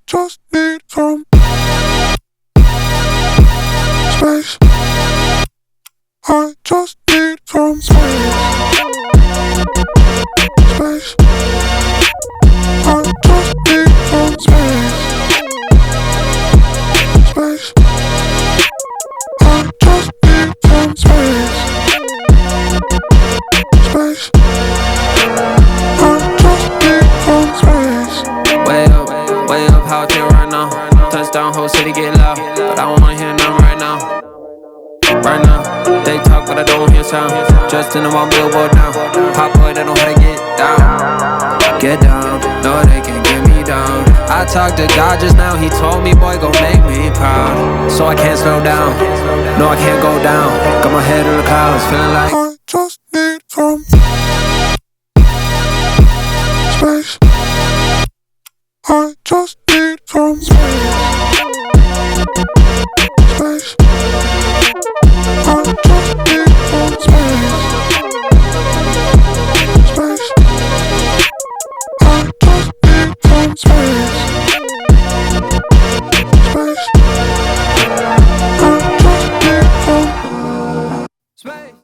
Just need some space. I just need some space. Space. I just need some space. Space. I just need some space. Space. I just need some space. Way up, how I feel right now. Touchdown, whole city get loud, but I don't wanna hear none right now. Right now, they talk but I don't hear sound. Just in them on Billboard now. Pop boy, they know how to get down. Get down, no they can't get me down. I talked to God just now, he told me boy gon' make me proud. So I can't slow down, no I can't go down. Got my head in the clouds, feeling like I just need some space. I just need some space. Space. I just need some space. Space. I just need some space.